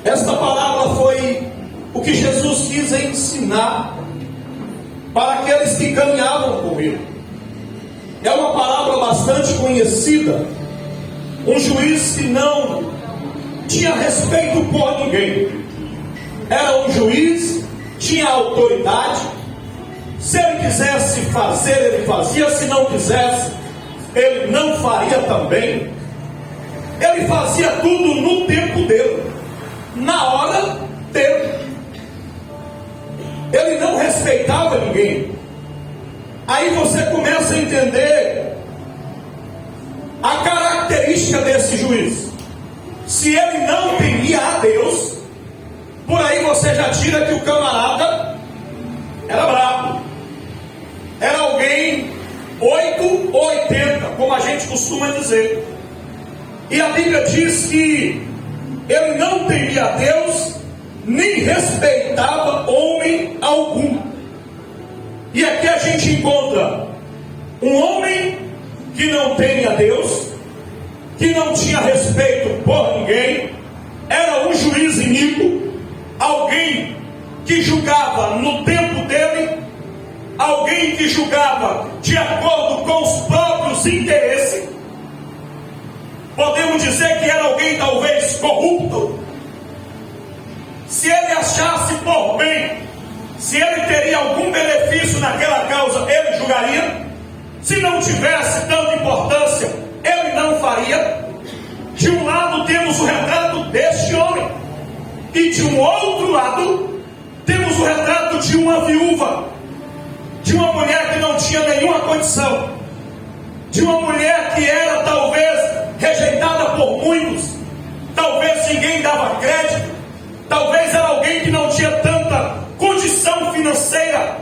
Esta palavra foi o que Jesus quis ensinar para aqueles que caminhavam com ele. É uma palavra bastante conhecida. Um juiz que não tinha respeito por ninguém. Era um juiz, tinha autoridade. Se ele quisesse fazer, ele fazia. Se não quisesse, ele não faria também. Ele fazia tudo no tempo dele, na hora dele. Ele não respeitava ninguém. Aí você começa a entender a característica desse juiz. Se ele não temia a Deus, por aí você já tira que o camarada era bravo. Era alguém 8 ou 80, como a gente costuma dizer. E a Bíblia diz que ele não temia a Deus, nem respeitava homem algum. E aqui a gente encontra um homem que não teme a Deus, que não tinha respeito por ninguém, era um juiz iníquo, alguém que julgava no tempo dele, alguém que julgava de acordo com os próprios interesses. Podemos dizer que era alguém talvez corrupto. Se ele achasse por bem, se ele teria algum benefício naquela causa, ele julgaria. Se não tivesse tanta importância, ele não faria. De um lado temos o retrato deste homem, e de um outro lado temos o retrato de uma viúva, de uma mulher que não tinha nenhuma condição, de uma mulher que era talvez rejeitada por muitos, talvez ninguém dava crédito, talvez era alguém que não tinha tanta condição financeira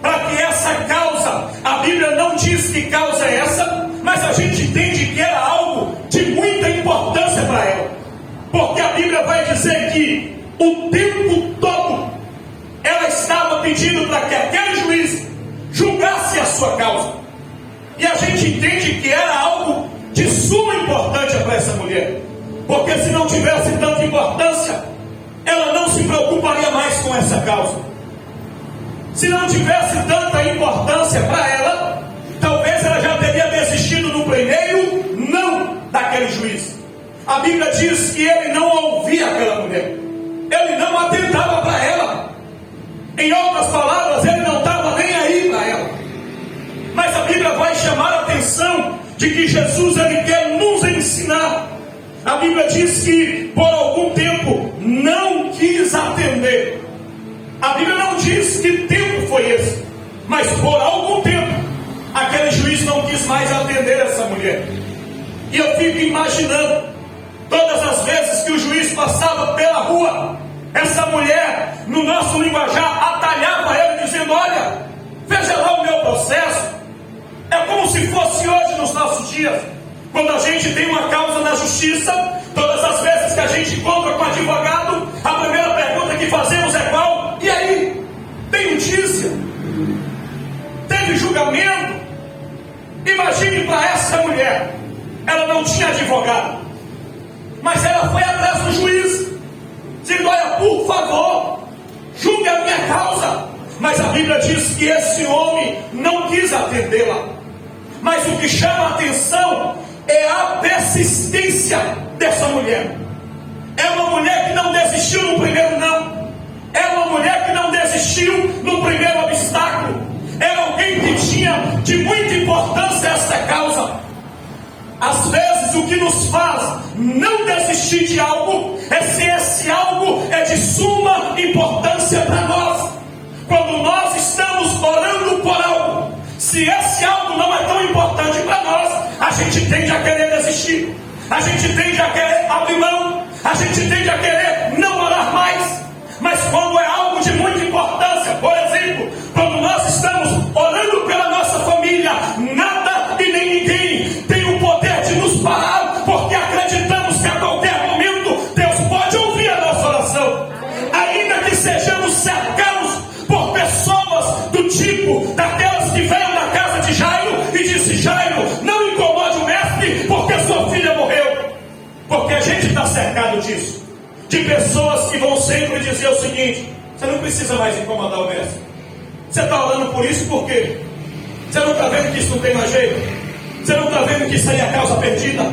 para que essa causa, a Bíblia não diz que causa é essa, mas a gente entende que era algo de muita importância para ela, porque a Bíblia vai dizer que o tempo todo ela estava pedindo para que aquele juiz julgasse a sua causa, e a gente entende que era algo de suma importância para essa mulher, porque se não tivesse tanta importância, ela não se preocuparia mais com essa causa. Se não tivesse tanta importância para ela, talvez ela já teria desistido no primeiro não daquele juiz. A Bíblia diz que ele não ouvia aquela mulher, ele não atentava para ela. Em outras palavras, ele não estava nem aí para ela. Mas a Bíblia vai chamar a atenção de que Jesus ele quer nos ensinar. A Bíblia diz que por algum tempo não quis atender. A Bíblia não diz que tempo foi esse, mas por algum tempo aquele juiz não quis mais atender essa mulher. E eu fico imaginando todas as vezes que o juiz passava pela rua, essa mulher, no nosso linguajar, atalhava ele dizendo: olha, veja lá o meu processo. É como se fosse hoje nos nossos dias, quando a gente tem uma causa na justiça, todas as vezes que a gente encontra com o advogado, a primeira pergunta que fazemos é qual? E aí? Tem notícia? Teve julgamento? Imagine para essa mulher, ela não tinha advogado, mas ela foi atrás do juiz, dizendo: olha, por favor, julgue a minha causa. Mas a Bíblia diz que esse homem não quis atendê-la. Mas o que chama a atenção é a persistência dessa mulher. É uma mulher que não desistiu no primeiro não. É uma mulher que não desistiu no primeiro obstáculo. É alguém que tinha de muita importância essa causa. Às vezes o que nos faz não desistir de algo é se esse algo é de suma importância para nós. Quando nós estamos orando por algo, se esse algo não é tão importante para nós, a gente tende a querer desistir, a gente tende a querer abrir mão, a gente tende a querer não orar mais. Mas quando é algo de muita importância, por exemplo, quando nós estamos orando pela nossa família, nada e nem ninguém tem o poder de nos parar, porque acreditamos que a qualquer momento Deus pode ouvir a nossa oração, ainda que sejamos cercados por pessoas do tipo daquelas que veio da casa de Jairo e disse: Jairo, não incomode o mestre, porque sua filha morreu. Porque a gente gente está cercado disso, de pessoas que vão sempre dizer o seguinte: você não precisa mais incomodar o mestre. Você está orando por isso por quê? Você não está vendo que isso não tem mais jeito? Você não está vendo que isso aí é a causa perdida?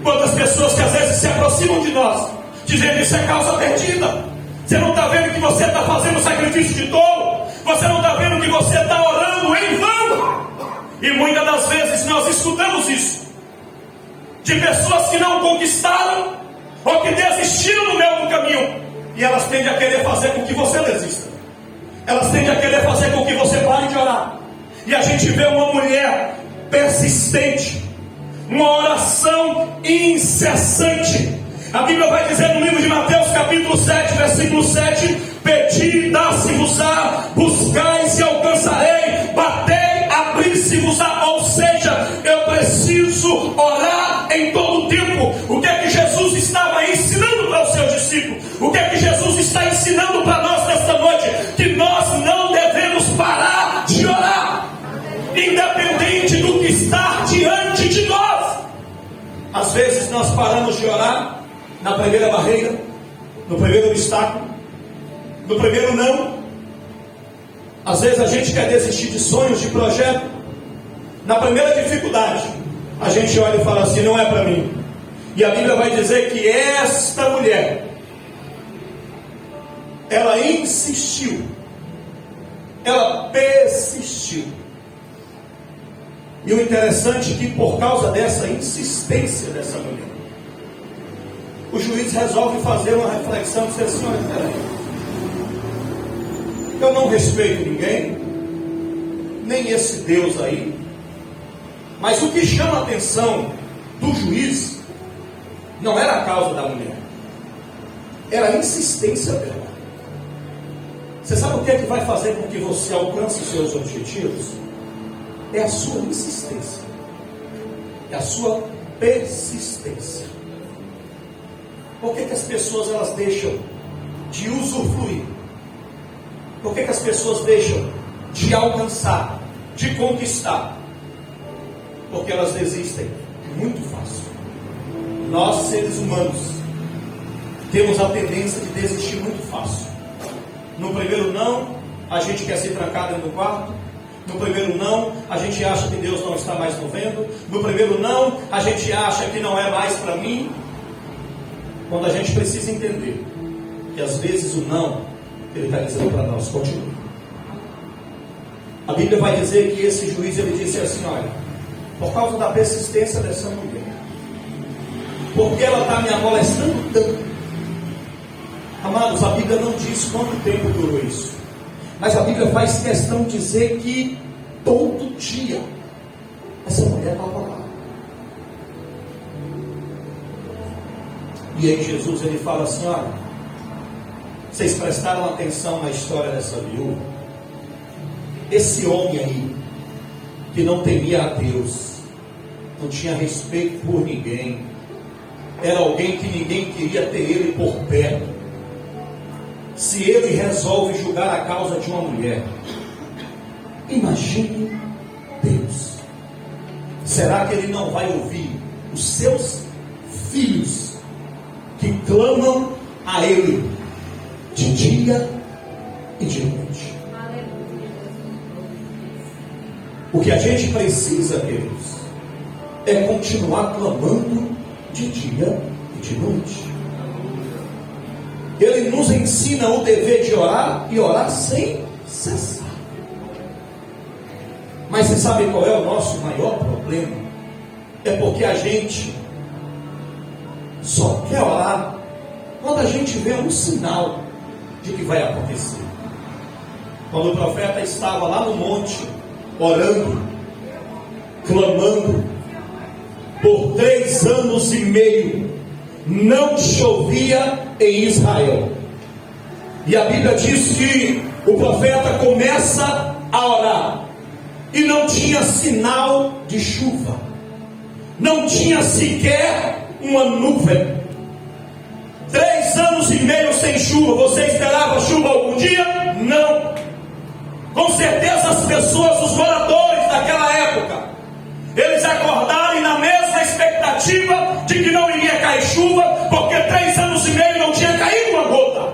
Quantas pessoas que às vezes se aproximam de nós, dizendo que isso é causa perdida. Você não está vendo que você está fazendo sacrifício de tolo? Você não está vendo que você está orando em vão? E muitas das vezes nós escutamos isso de pessoas que não conquistaram ou que desistiram no meio do caminho, e elas tendem a querer fazer com que você desista. Elas tendem a querer fazer com que você pare de orar. E a gente vê uma mulher persistente, uma oração incessante. A Bíblia vai dizer no livro de Mateus capítulo 7, versículo 7: pedi, dá-se-vos-á, buscais e alcançarei, batei, abrir-se-vos-á. Ou seja, eu preciso orar em todo o tempo. O que é que Jesus estava ensinando para os seus discípulos? O que é que Jesus está ensinando para nós nesta noite? Que nós não devemos parar de orar, independente do que está diante de nós. Às vezes nós paramos de orar na primeira barreira, no primeiro obstáculo, no primeiro não. Às vezes a gente quer desistir de sonhos, de projeto. Na primeira dificuldade, a gente olha e fala assim: não é para mim. E a Bíblia vai dizer que esta mulher, ela insistiu, ela persistiu. E o interessante é que por causa dessa insistência dessa mulher, o juiz resolve fazer uma reflexão e dizer assim: olha, peraí, eu não respeito ninguém, nem esse Deus aí, mas o que chama a atenção do juiz não era a causa da mulher, era a insistência dela. Você sabe o que é que vai fazer com que você alcance os seus objetivos? É a sua insistência, é a sua persistência. Por que as pessoas elas deixam de usufruir? Por que as pessoas deixam de alcançar, de conquistar? Porque elas desistem muito fácil. Nós, seres humanos, temos a tendência de desistir muito fácil. No primeiro não, a gente quer se trancar dentro do quarto. No primeiro não, a gente acha que Deus não está mais nos vendo. No primeiro não, a gente acha que não é mais para mim. Quando a gente precisa entender que às vezes o não, ele está dizendo para nós: continue. A Bíblia vai dizer que esse juiz, ele disse assim: olha, por causa da persistência dessa mulher, porque ela está me amolestando tanto. Amados, a Bíblia não diz quanto tempo durou isso, mas a Bíblia faz questão de dizer que todo dia essa mulher estava lá. E aí Jesus, ele fala assim: olha, vocês prestaram atenção na história dessa viúva? Esse homem aí, que não temia a Deus, não tinha respeito por ninguém, era alguém que ninguém queria ter ele por perto. Se ele resolve julgar a causa de uma mulher, imagine Deus. Será que ele não vai ouvir os seus filhos que clamam a ele de dia e de noite? O que a gente precisa, queridos, é continuar clamando de dia e de noite. Ele nos ensina o dever de orar e orar sem cessar. Mas você sabe qual é o nosso maior problema? É porque a gente só quer orar quando a gente vê um sinal de que vai acontecer. Quando o profeta estava lá no monte, orando, clamando, por 3 anos e meio, não chovia em Israel. E a Bíblia diz que o profeta começa a orar, e não tinha sinal de chuva, não tinha sequer uma nuvem. 3 anos e meio sem chuva. Você esperava chuva algum dia? Não. Com certeza as pessoas, os moradores daquela época, eles acordaram e na mesma expectativa de que não iria cair chuva, porque 3 anos e meio não tinha caído uma gota.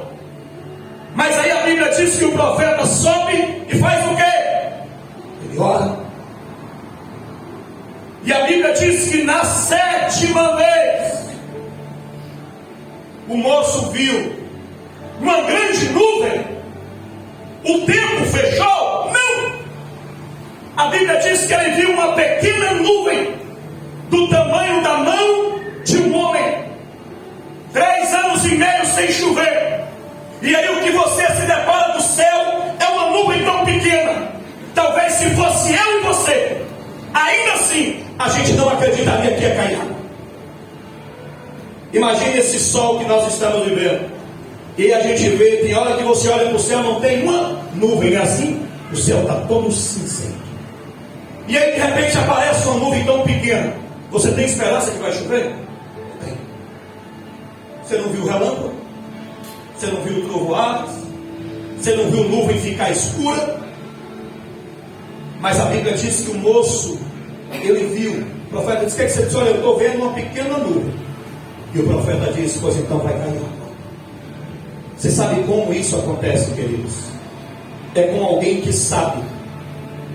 Mas aí a Bíblia diz que o profeta sobe e faz o quê? Ele ora. E a Bíblia diz que na 7ª vez o moço viu uma grande nuvem. O tempo fechou? Não! A Bíblia diz que ele viu uma pequena nuvem do tamanho da mão de um homem. 3 anos e meio sem chover. E aí o que você se depara do céu é uma nuvem tão pequena. Talvez se fosse eu e você, ainda assim a gente não acreditaria que ia cair água. Imagine esse sol que nós estamos vivendo. E a gente vê, tem hora que você olha para o céu, não tem uma nuvem assim, o céu está todo cinzento. E aí de repente aparece uma nuvem tão pequena. Você tem esperança que vai chover? Não tem. Você não viu o relâmpago? Você não viu trovoadas? Você não viu nuvem ficar escura? Mas a Bíblia diz que o moço, ele viu. O profeta disse: o que é que você disse? Olha, eu estou vendo uma pequena nuvem. E o profeta disse: pois então vai cair água. Você sabe como isso acontece, queridos? É com alguém que sabe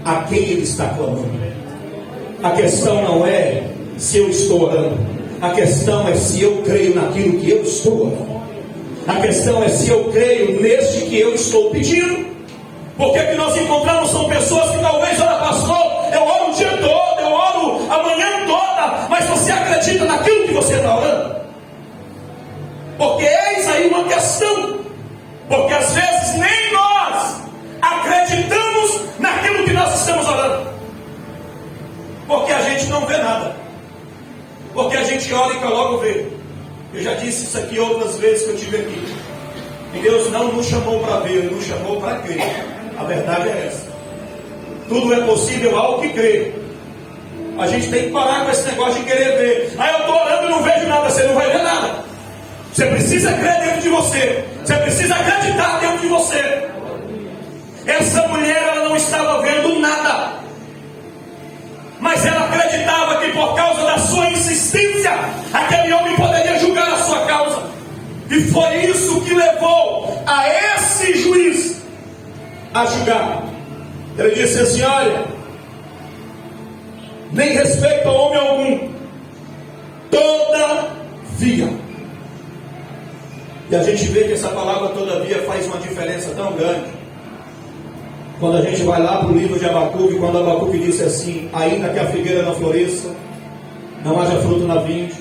a quem ele está clamando. A questão não é se eu estou orando. A questão é se eu creio naquilo que eu estou orando. A questão é se eu creio neste que eu estou pedindo. Porque que nós encontramos são pessoas que talvez, olha pastor, eu oro o dia todo, eu oro a manhã toda, mas você acredita naquilo que você está orando? Porque eis aí uma questão. Porque às vezes nem nós acreditamos naquilo que nós estamos orando. Porque a gente não vê nada. Porque a gente olha e logo vê. Eu já disse isso aqui outras vezes que eu estive aqui. E Deus não nos chamou para ver, Ele nos chamou para crer. A verdade é essa. Tudo é possível ao que crê. A gente tem que parar com esse negócio de querer ver. Eu estou orando e não vejo nada. Você não vai ver nada. Você precisa crer dentro de você. Você precisa acreditar dentro de você. Essa mulher, ela não estava vendo nada. Mas ela acreditava que por causa da sua insistência, aquele homem poderia julgar a sua causa. E foi isso que levou a esse juiz a julgar. Ele disse assim: olha, nem respeito a homem algum, todavia. E a gente vê que essa palavra todavia faz uma diferença tão grande. Quando a gente vai lá para o livro de Abacuque, quando Abacuque disse assim: ainda que a figueira não floresça, não haja fruto na vinde,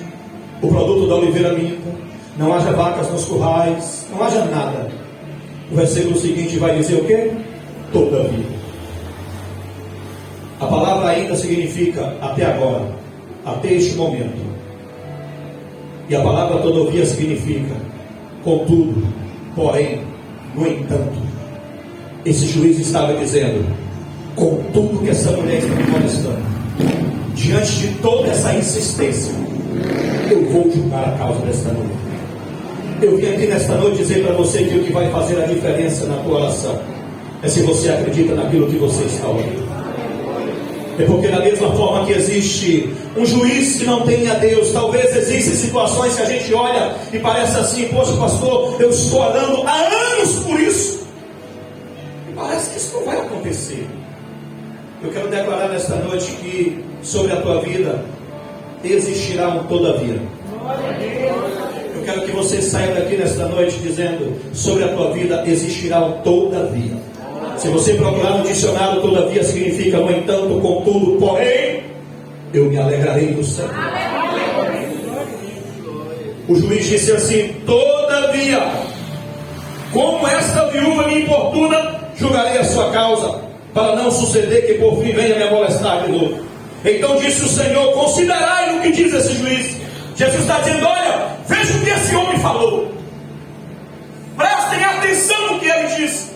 o produto da oliveira minta, não haja vacas nos currais, não haja nada. O versículo seguinte vai dizer o quê? Todavia. A palavra ainda significa até agora, até este momento. E a palavra todavia significa contudo, porém, no entanto. Esse juiz estava dizendo: com tudo que essa mulher está me molestando, diante de toda essa insistência, eu vou julgar a causa desta noite. Eu vim aqui nesta noite dizer para você que o que vai fazer a diferença na tua oração é se você acredita naquilo que você está orando. É porque da mesma forma que existe um juiz que não tem a Deus, talvez existem situações que a gente olha e parece assim: poxa pastor, eu estou orando há anos por isso, e parece que isso não vai acontecer. Eu quero declarar nesta noite que sobre a tua vida existirá um todavia. Eu quero que você saia daqui nesta noite dizendo: sobre a tua vida existirá um todavia. Se você procurar no dicionário, todavia significa no entanto, contudo, porém, eu me alegrarei no Senhor. O juiz disse assim: todavia, como esta viúva me importuna, julgarei a sua causa, para não suceder que por fim venha me molestar de novo. Então disse o Senhor: considerai o que diz esse juiz. Jesus está dizendo: olha, veja o que esse homem falou, prestem atenção no que ele disse,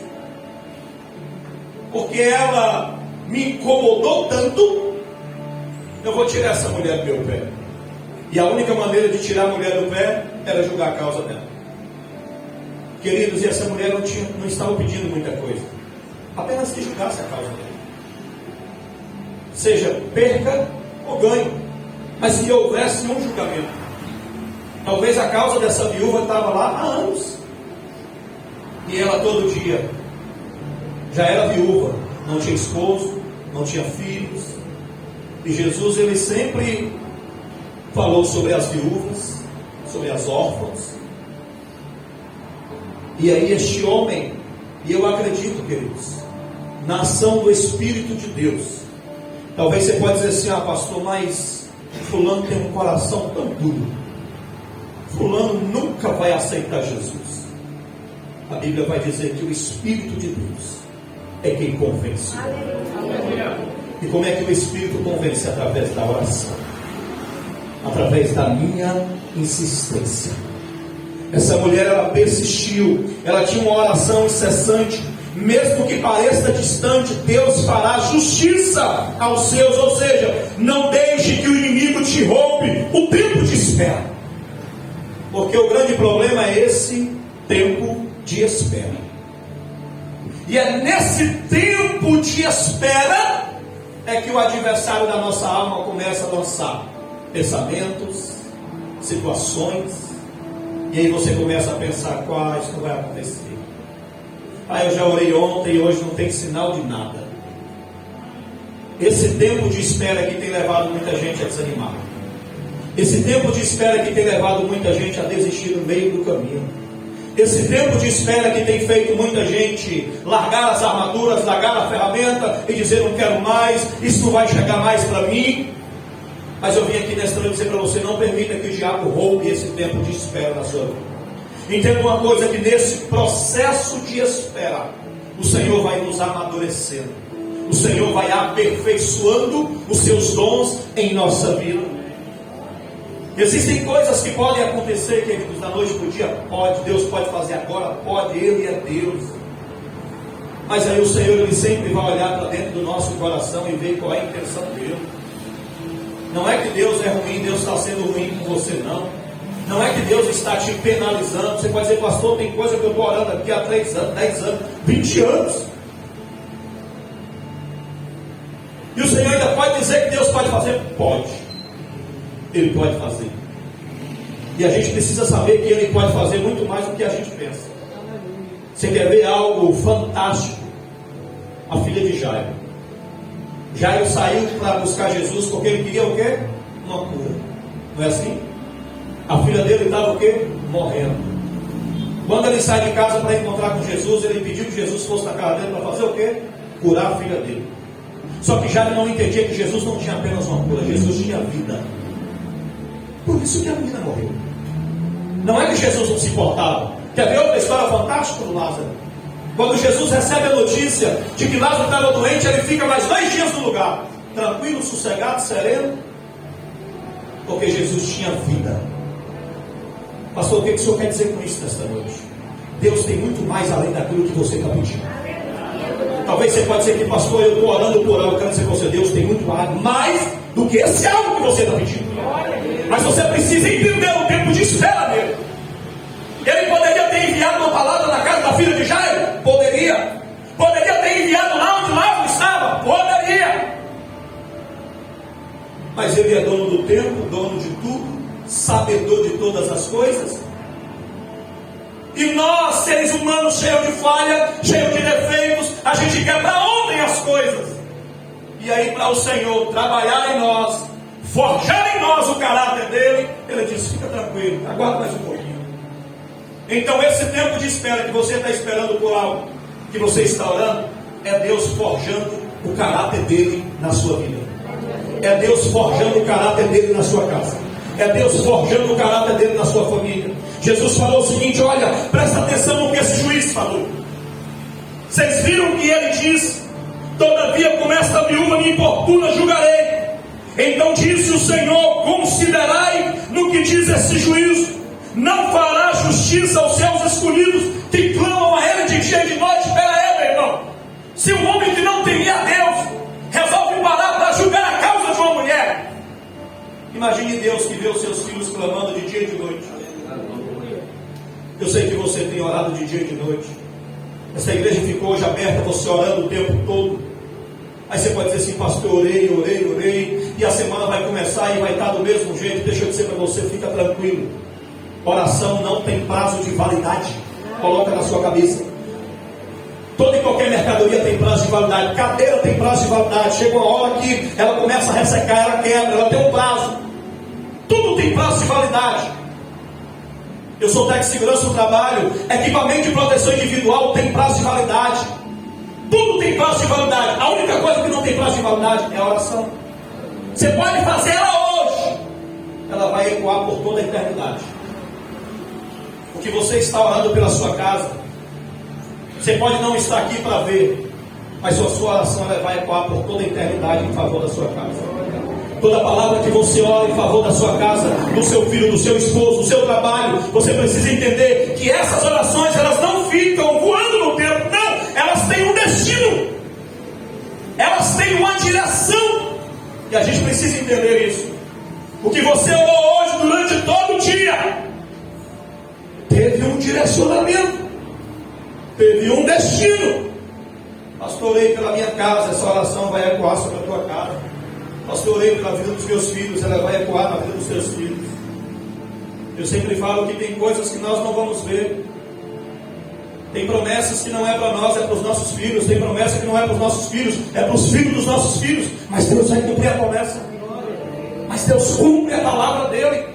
porque ela me incomodou tanto, eu vou tirar essa mulher do meu pé. E a única maneira de tirar a mulher do pé era julgar a causa dela. Queridos, e essa mulher não estava pedindo muita coisa, apenas que julgasse a causa dela, seja perca ou ganho. mas que houvesse um julgamento. Talvez a causa dessa viúva estava lá há anos, e ela todo dia já era viúva, não tinha esposo, não tinha filhos, e Jesus ele sempre falou sobre as viúvas, sobre as órfãs. E aí este homem, e eu acredito, queridos, na ação do Espírito de Deus. Talvez você pode dizer assim: ah, pastor, mas fulano tem um coração tão duro, fulano nunca vai aceitar Jesus. A Bíblia vai dizer que o Espírito de Deus é quem convence. E como é que o Espírito convence? Através da oração, através da minha insistência. Essa mulher, ela persistiu, ela tinha uma oração incessante. Mesmo que pareça distante, Deus fará justiça aos seus. Ou seja, não deixe que o inimigo te roube o tempo de espera, porque o grande problema é esse tempo de espera. E é nesse tempo de espera é que o adversário da nossa alma começa a lançar pensamentos, situações, e aí você começa a pensar: quais que vai acontecer? Ah, eu já orei ontem e hoje não tem sinal de nada. Esse tempo de espera que tem levado muita gente a desanimar. Esse tempo de espera que tem levado muita gente a desistir no meio do caminho. Esse tempo de espera que tem feito muita gente largar as armaduras, largar a ferramenta e dizer: não quero mais, isso não vai chegar mais para mim. Mas eu vim aqui nesta noite dizer para você: não permita que o diabo roube esse tempo de espera na sua vida. Entenda uma coisa, que nesse processo de espera, o Senhor vai nos amadurecendo, o Senhor vai aperfeiçoando os seus dons em nossa vida. Existem coisas que podem acontecer, queridos, da noite para o dia. Pode, Deus pode fazer agora, pode, Ele é Deus. Mas aí o Senhor, Ele sempre vai olhar para dentro do nosso coração e ver qual é a intenção dele. Não é que Deus é ruim, Deus está sendo ruim com você, não. Não é que Deus está te penalizando. Você pode dizer: pastor, tem coisa que eu estou orando aqui há 3 anos, 10 anos, 20 anos. E o Senhor ainda pode dizer que Deus pode fazer? Pode. Ele pode fazer. E a gente precisa saber que Ele pode fazer muito mais do que a gente pensa. Você quer ver algo fantástico? A filha de Jairo. Jairo saiu para buscar Jesus porque ele queria o quê? Uma cura. Não é assim? A filha dele estava o quê? Morrendo. Quando ele sai de casa para encontrar com Jesus, ele pediu que Jesus fosse na casa dele para fazer o quê? Curar a filha dele. Só que Jairo não entendia que Jesus não tinha apenas uma cura, Jesus tinha vida. Por isso que a menina morreu. Não é que Jesus não se importava. Quer ver outra história fantástica do Lázaro? Quando Jesus recebe a notícia de que Lázaro estava doente, ele fica mais 2 dias no lugar, tranquilo, sossegado, sereno, porque Jesus tinha vida. Pastor, o que o senhor quer dizer com isso nesta noite? Deus tem muito mais além daquilo que você está pedindo. Talvez você pode dizer que: pastor, eu estou orando por algo. Eu quero dizer para você: Deus tem muito mais do que esse algo que você está pedindo. Mas você precisa entender o tempo de espera dele. Ele poderia ter enviado uma palavra na casa da filha de Jairo? Poderia. Poderia ter enviado lá onde Lázaro estava? Poderia. Mas ele é dono do tempo, dono de tudo, sabedor de todas as coisas. E nós, seres humanos, cheios de falha, cheios de defeitos, a gente quer para ontem as coisas. E aí, para o Senhor trabalhar em nós, forjar em nós o caráter dele, Ele diz: fica tranquilo, aguarda mais um pouquinho. Então esse tempo de espera que você está esperando por algo que você está orando, é Deus forjando o caráter dele na sua vida. É Deus forjando o caráter dele na sua casa. É Deus forjando o caráter dele na sua família. Jesus falou o seguinte: olha, presta atenção no que esse juiz falou. Vocês viram o que ele disse? Todavia, como esta viúva me importuna, julgarei. Então disse o Senhor: considerai no que diz esse juízo. Não fará justiça aos seus escolhidos que clamam a Ele de dia e de noite. Espera aí, meu irmão. Se um homem que não temia a Deus resolve parar para julgar a causa de uma mulher, imagine Deus que vê os seus filhos clamando de dia e de noite. Eu sei que você tem orado de dia e de noite. Essa igreja ficou hoje aberta, você orando o tempo todo. Aí você pode dizer assim: pastor, orei, e a semana vai começar e vai estar do mesmo jeito. Deixa eu dizer para você, fica tranquilo. Oração não tem prazo de validade. Coloca na sua cabeça. Toda e qualquer mercadoria tem prazo de validade. Cadeira tem prazo de validade. Chega uma hora que ela começa a ressecar, ela quebra, ela tem um prazo. Tudo tem prazo de validade. Eu sou técnico de segurança no trabalho. Equipamento de proteção individual tem prazo de validade. Tudo tem prazo de validade. A única coisa que não tem prazo de validade é a oração. Você pode fazer ela hoje, ela vai ecoar por toda a eternidade. O que você está orando pela sua casa, você pode não estar aqui para ver, mas a sua oração ela vai ecoar por toda a eternidade em favor da sua casa. Toda palavra que você ora em favor da sua casa, do seu filho, do seu esposo, do seu trabalho, você precisa entender que essas orações elas não ficam voando no tempo, não, elas têm um destino, elas têm uma direção, e a gente precisa entender isso. O que você orou hoje durante todo o dia teve um direcionamento, teve um destino. Pastor, orei pela minha casa, essa oração vai ecoar sobre a tua casa. Pastor, orei pela vida dos meus filhos, ela vai ecoar na vida dos seus filhos. Eu sempre falo que tem coisas que nós não vamos ver. Tem promessas que não é para nós, é para os nossos filhos. Tem promessa que não é para os nossos filhos, é para os filhos dos nossos filhos. Mas Deus vai cumprir a promessa. Mas Deus cumpre a palavra dele.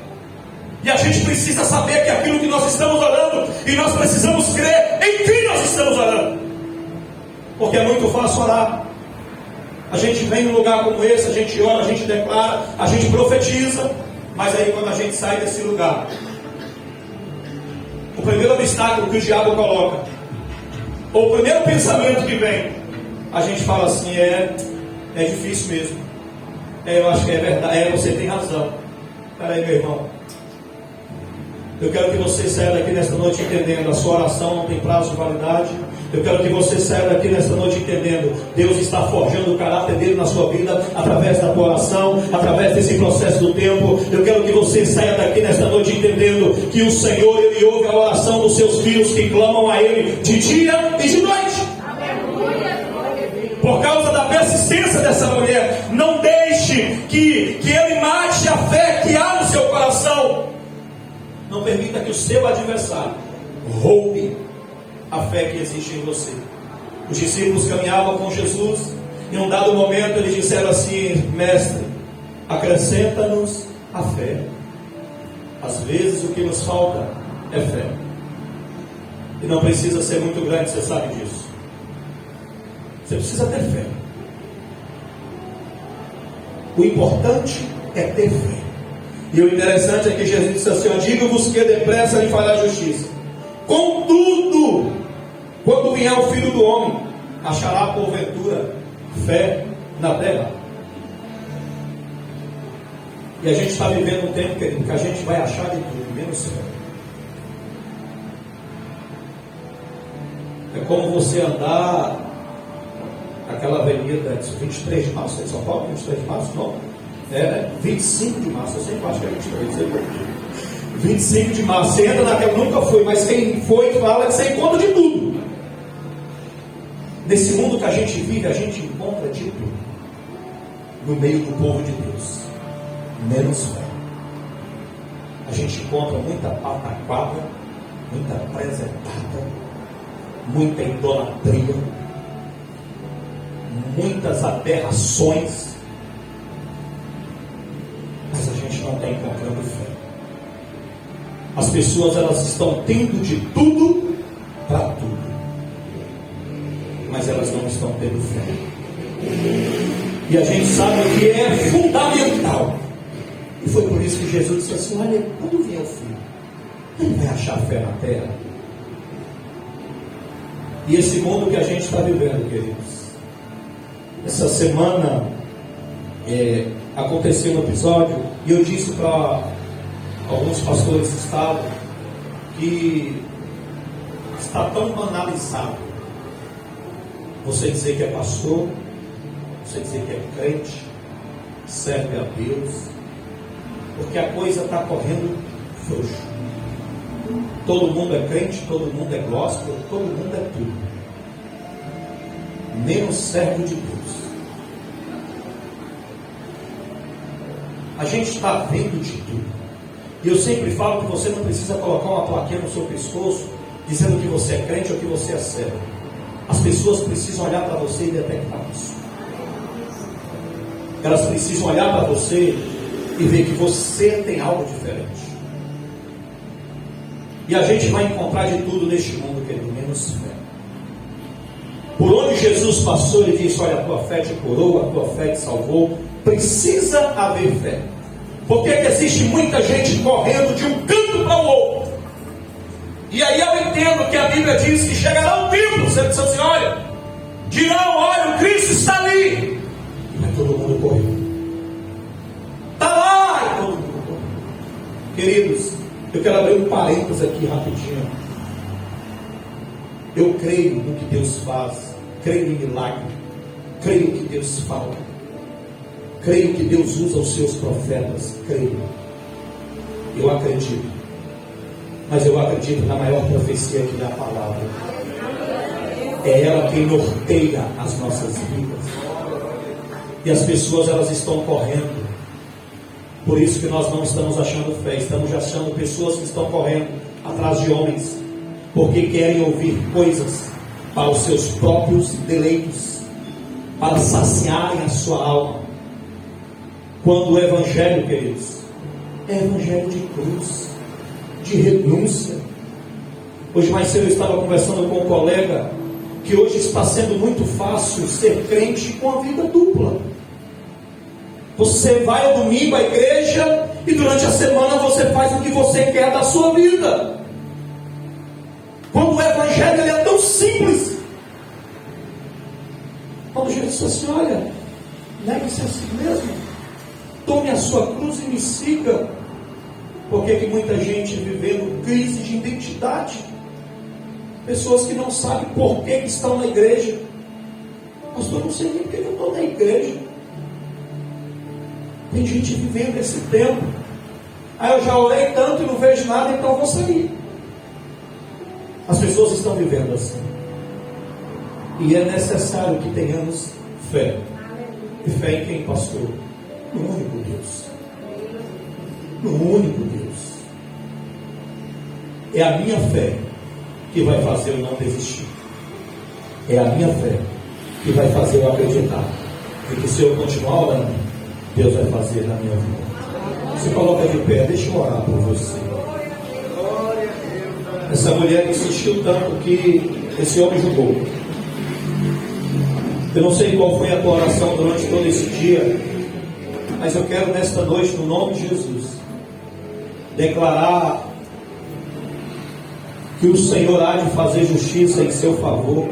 E a gente precisa saber que aquilo que nós estamos orando, e nós precisamos crer em quem nós estamos orando. Porque é muito fácil orar. A gente vem num lugar como esse, a gente ora, a gente declara, a gente profetiza. Mas aí quando a gente sai desse lugar, o primeiro obstáculo que o diabo coloca, ou o primeiro pensamento que vem, a gente fala assim: é difícil mesmo. Eu acho que é verdade, você tem razão. Espera aí, meu irmão. Eu quero que você saia daqui nesta noite entendendo: a sua oração não tem prazo de validade. Eu quero que você saia daqui nesta noite entendendo: Deus está forjando o caráter dele na sua vida através da tua oração, através desse processo do tempo. Eu quero que você saia daqui nesta noite entendendo que o Senhor, Ele ouve a oração dos seus filhos que clamam a Ele de dia e de noite. Por causa da persistência dessa mulher, não deixe que Ele mate a fé que há no seu coração. Não permita que o seu adversário roube a fé que existe em você. Os discípulos caminhavam com Jesus, e em um dado momento eles disseram assim: mestre, acrescenta-nos a fé. Às vezes o que nos falta é fé, e não precisa ser muito grande, você sabe disso. Você precisa ter fé. O importante é ter fé. E o interessante é que Jesus disse assim: digo-vos que depressa lhe fará justiça. Contudo, quando vier o Filho do Homem, achará porventura fé na terra? E a gente está vivendo um tempo, querido, que a gente vai achar de tudo, menos fé. É como você andar aquela avenida 23 de março, em São Paulo, 23 de março, não? 25 de março, eu sempre acho que é 23, 25 de março, você entra naquela, nunca foi, mas quem foi fala que você encontra de tudo. Nesse mundo que a gente vive, a gente encontra de tudo no meio do povo de Deus, menos fé. A gente encontra muita pataquada, muita presentada, muita idolatria, muitas aberrações, mas a gente não está encontrando fé. As pessoas, elas estão tendo de tudo para tudo, mas elas não estão tendo fé. E a gente sabe que é fundamental. E foi por isso que Jesus disse assim: olha, quando vier o Filho, ele vai achar fé na terra. E esse mundo que a gente está vivendo, queridos, essa semana aconteceu um episódio, e eu disse para alguns pastores que estavam, que está tão banalizado você dizer que é pastor, você dizer que é crente, serve a Deus, porque a coisa está correndo frouxo. Todo mundo é crente, todo mundo é gospel, todo mundo é tudo, menos servo de Deus. A gente está vendo de tudo. E eu sempre falo que você não precisa colocar uma plaquinha no seu pescoço dizendo que você é crente ou que você é cego. As pessoas precisam olhar para você e detectar isso. Elas precisam olhar para você e ver que você tem algo diferente. E a gente vai encontrar de tudo neste mundo, querido, menos fé. Por onde Jesus passou, ele disse: olha, a tua fé te curou, a tua fé te salvou. Precisa haver fé. Por que existe muita gente correndo de um canto para o outro? E aí eu entendo que a Bíblia diz que chegará um tempo, você diz assim: olha, dirão, olha, o Cristo está ali. E vai todo mundo correr. Está lá, e todo mundo correr. Queridos, eu quero abrir um parênteses aqui rapidinho. Eu creio no que Deus faz, creio em milagre, creio que Deus fala, creio que Deus usa os seus profetas, creio. Eu acredito. Mas eu acredito na maior profecia que é a palavra. É ela quem norteia as nossas vidas. E as pessoas, elas estão correndo. Por isso que nós não estamos achando fé. Estamos achando pessoas que estão correndo atrás de homens, porque querem ouvir coisas para os seus próprios deleites, para saciarem a sua alma. Quando o evangelho, queridos, é evangelho de cruz, de renúncia. Hoje mais cedo eu estava conversando com um colega que hoje está sendo muito fácil ser crente com a vida dupla. Você vai ao domingo à igreja e durante a semana você faz o que você quer da sua vida. Quando o evangelho ele é tão simples. Quando Jesus disse assim: olha, negue-se a si mesmo, tome a sua cruz e me siga. Por que muita gente vivendo crise de identidade? Pessoas que não sabem por que estão na igreja. Pastor, eu não sei nem por que eu estou na igreja. Tem gente vivendo esse tempo. Aí eu já orei tanto e não vejo nada, então eu vou sair. As pessoas estão vivendo assim. E é necessário que tenhamos fé. E fé em quem, pastor? No único Deus. No único Deus. É a minha fé que vai fazer eu não desistir. É a minha fé que vai fazer eu acreditar. E que se eu continuar orando, Deus vai fazer na minha vida. Se coloca de pé, deixa eu orar por você. Essa mulher insistiu tanto que esse homem julgou. Eu não sei qual foi a tua oração durante todo esse dia, mas eu quero nesta noite, no nome de Jesus, declarar que o Senhor há de fazer justiça em seu favor,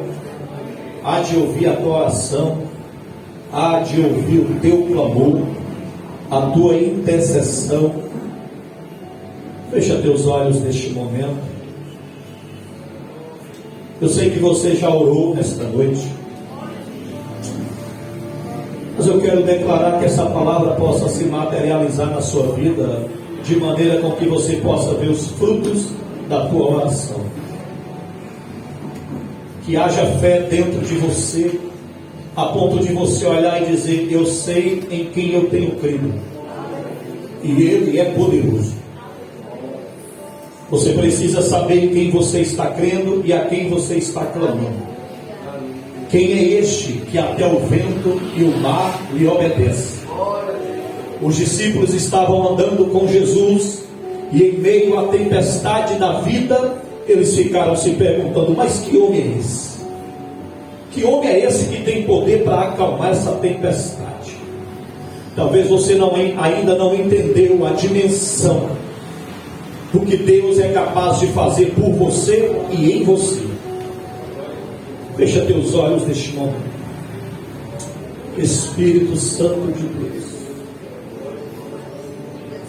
há de ouvir a tua oração, há de ouvir o teu clamor, a tua intercessão. Fecha teus olhos neste momento. Eu sei que você já orou nesta noite, mas eu quero declarar que essa palavra possa se materializar na sua vida, de maneira com que você possa ver os frutos da tua oração. Que haja fé dentro de você, a ponto de você olhar e dizer: eu sei em quem eu tenho crido, e Ele é poderoso. Você precisa saber em quem você está crendo e a quem você está clamando. Quem é este que até o vento e o mar lhe obedecem? Os discípulos estavam andando com Jesus, e em meio à tempestade da vida, eles ficaram se perguntando: mas que homem é esse? Que homem é esse que tem poder para acalmar essa tempestade? Talvez você ainda não entendeu a dimensão do que Deus é capaz de fazer por você e em você. Fecha teus olhos neste momento. Espírito Santo de Deus,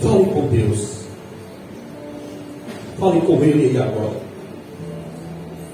fale com Deus. Fale com Ele aí agora.